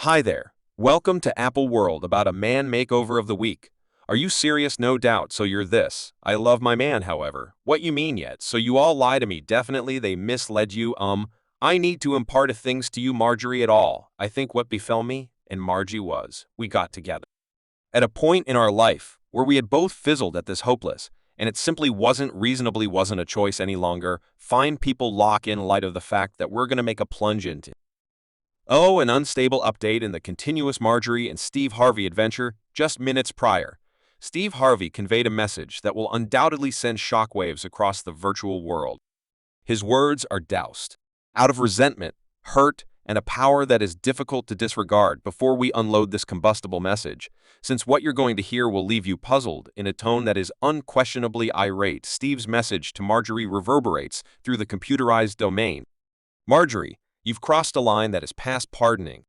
Hi there. Welcome to Apple World about a man makeover of the week. Are you serious? No doubt, so you're this. I love my man, however. What you mean yet? So you all lie to me. Definitely they misled you. I need to impart a things to you, Marjorie, at all. I think what befell me and Margie was, we got together. At a point in our life where we had both fizzled at this hopeless, and it simply wasn't a choice any longer, find people lock in light of the fact that we're going to make a plunge into. Oh, an unstable update in the continuous Marjorie and Steve Harvey adventure just minutes prior. Steve Harvey conveyed a message that will undoubtedly send shockwaves across the virtual world. His words are doused out of resentment, hurt, and a power that is difficult to disregard before we unload this combustible message, since what you're going to hear will leave you puzzled in a tone that is unquestionably irate. Steve's message to Marjorie reverberates through the computerized domain. Marjorie, you've crossed a line that is past pardoning.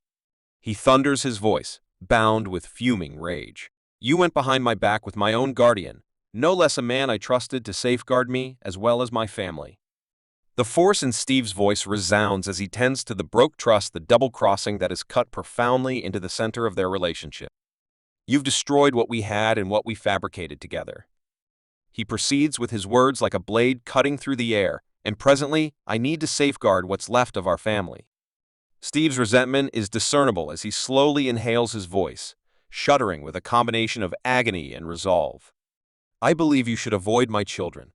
He thunders his voice, bound with fuming rage. You went behind my back with my own guardian, no less a man I trusted to safeguard me as well as my family. The force in Steve's voice resounds as he tends to the broke trust, the double-crossing that is cut profoundly into the center of their relationship. You've destroyed what we had and what we fabricated together. He proceeds with his words like a blade cutting through the air, and presently, I need to safeguard what's left of our family. Steve's resentment is discernible as he slowly inhales his voice, shuddering with a combination of agony and resolve. I believe you should avoid my children.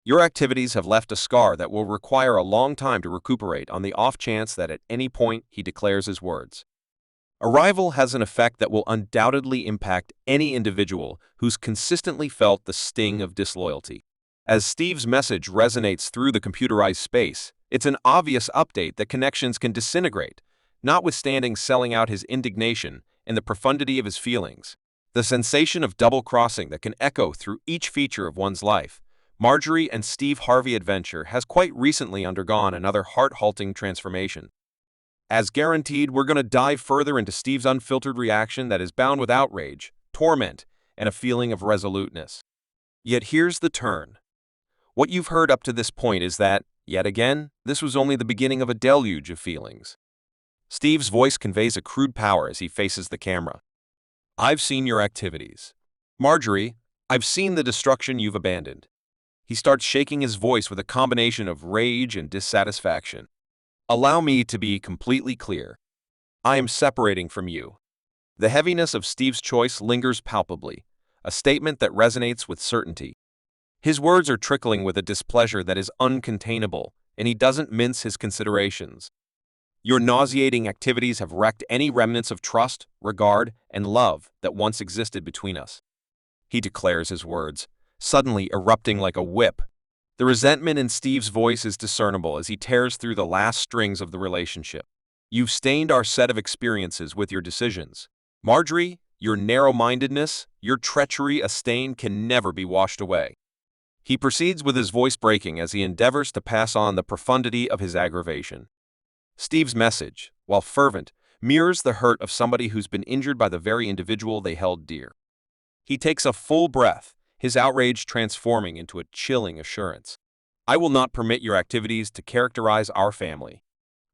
Your activities have left a scar that will require a long time to recuperate on the off chance that at any point he declares his words. Arrival has an effect that will undoubtedly impact any individual who's consistently felt the sting of disloyalty. As Steve's message resonates through the computerized space, it's an obvious update that connections can disintegrate, notwithstanding selling out his indignation and the profundity of his feelings. The sensation of double-crossing that can echo through each feature of one's life. Marjorie and Steve Harvey adventure has quite recently undergone another heart-halting transformation. As guaranteed, we're going to dive further into Steve's unfiltered reaction that is bound with outrage, torment, and a feeling of resoluteness. Yet here's the turn. What you've heard up to this point is that, yet again, this was only the beginning of a deluge of feelings. Steve's voice conveys a crude power as he faces the camera. I've seen your activities. Marjorie, I've seen the destruction you've abandoned. He starts shaking his voice with a combination of rage and dissatisfaction. Allow me to be completely clear. I am separating from you. The heaviness of Steve's choice lingers palpably, a statement that resonates with certainty. His words are trickling with a displeasure that is uncontainable, and he doesn't mince his considerations. Your nauseating activities have wrecked any remnants of trust, regard, and love that once existed between us. He declares his words, suddenly erupting like a whip. The resentment in Steve's voice is discernible as he tears through the last strings of the relationship. You've stained our set of experiences with your decisions. Marjorie, your narrow-mindedness, your treachery, a stain can never be washed away. He proceeds with his voice breaking as he endeavors to pass on the profundity of his aggravation. Steve's message, while fervent, mirrors the hurt of somebody who's been injured by the very individual they held dear. He takes a full breath, his outrage transforming into a chilling assurance. I will not permit your activities to characterize our family.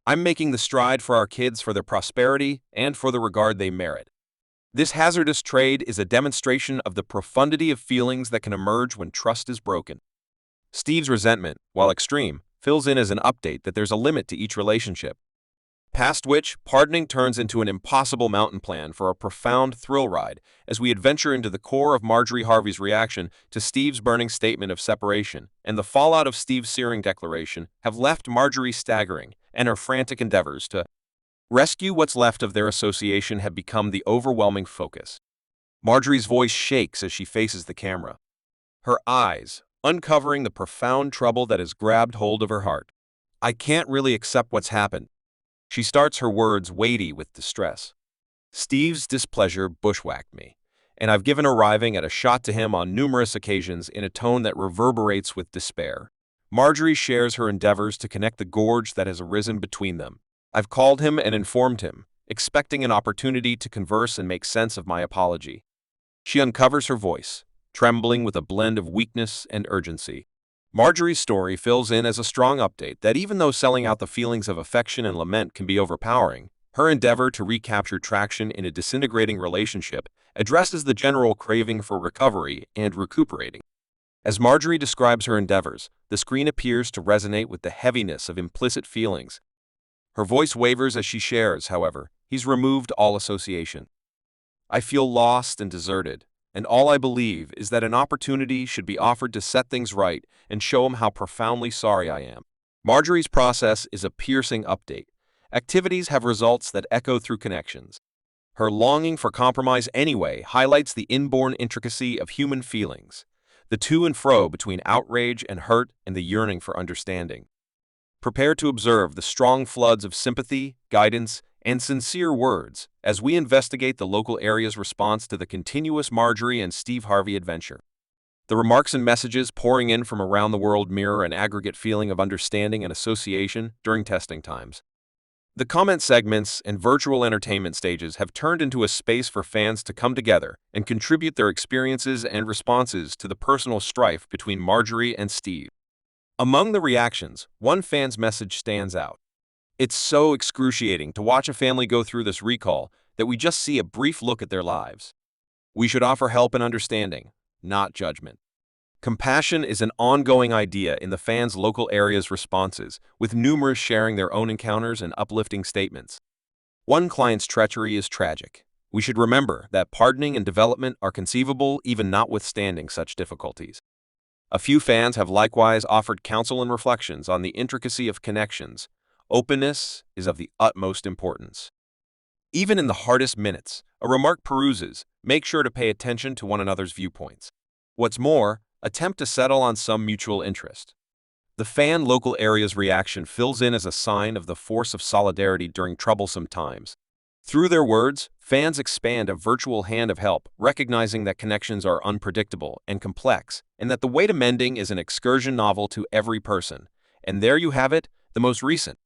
I'm making the stride for our kids, for their prosperity, and for the regard they merit. This hazardous trade is a demonstration of the profundity of feelings that can emerge when trust is broken. Steve's resentment, while extreme, fills in as an update that there's a limit to each relationship, past which pardoning turns into an impossible mountain plan for a profound thrill ride as we adventure into the core of Marjorie Harvey's reaction to Steve's burning statement of separation, and the fallout of Steve's searing declaration have left Marjorie staggering, and her frantic endeavors to rescue what's left of their association have become the overwhelming focus. Marjorie's voice shakes as she faces the camera, her eyes uncovering the profound trouble that has grabbed hold of her heart. I can't really accept what's happened. She starts her words weighty with distress. Steve's displeasure bushwhacked me, and I've given arriving at a shot to him on numerous occasions in a tone that reverberates with despair. Marjorie shares her endeavors to connect the gorge that has arisen between them. I've called him and informed him, expecting an opportunity to converse and make sense of my apology. She uncovers her voice, trembling with a blend of weakness and urgency. Marjorie's story fills in as a strong update that even though selling out the feelings of affection and lament can be overpowering, Her endeavor to recapture traction in a disintegrating relationship addresses the general craving for recovery and recuperating. As Marjorie describes her endeavors, the screen appears to resonate with the heaviness of implicit feelings. Her voice wavers as she shares, however, he's removed all association. I feel lost and deserted, and all I believe is that an opportunity should be offered to set things right and show him how profoundly sorry I am. Marjorie's process is a piercing update. Activities have results that echo through connections. Her longing for compromise anyway highlights the inborn intricacy of human feelings, the to and fro between outrage and hurt and the yearning for understanding. Prepare to observe the strong floods of sympathy, guidance, and sincere words as we investigate the local area's response to the continuous Marjorie and Steve Harvey adventure. The remarks and messages pouring in from around the world mirror an aggregate feeling of understanding and association during testing times. The comment segments and virtual entertainment stages have turned into a space for fans to come together and contribute their experiences and responses to the personal strife between Marjorie and Steve. Among the reactions, one fan's message stands out. It's so excruciating to watch a family go through this recall that we just see a brief look at their lives. We should offer help and understanding, not judgment. Compassion is an ongoing idea in the fans' local area's responses, with numerous sharing their own encounters and uplifting statements. One client's treachery is tragic. We should remember that pardoning and development are conceivable even notwithstanding such difficulties. A few fans have likewise offered counsel and reflections on the intricacy of connections. Openness is of the utmost importance. Even in the hardest minutes, a remark peruses, make sure to pay attention to one another's viewpoints. What's more, attempt to settle on some mutual interest. The fan local area's reaction fills in as a sign of the force of solidarity during troublesome times. Through their words, fans expand a virtual hand of help, recognizing that connections are unpredictable and complex, and that the way to mending is an excursion novel to every person. And there you have it, the most recent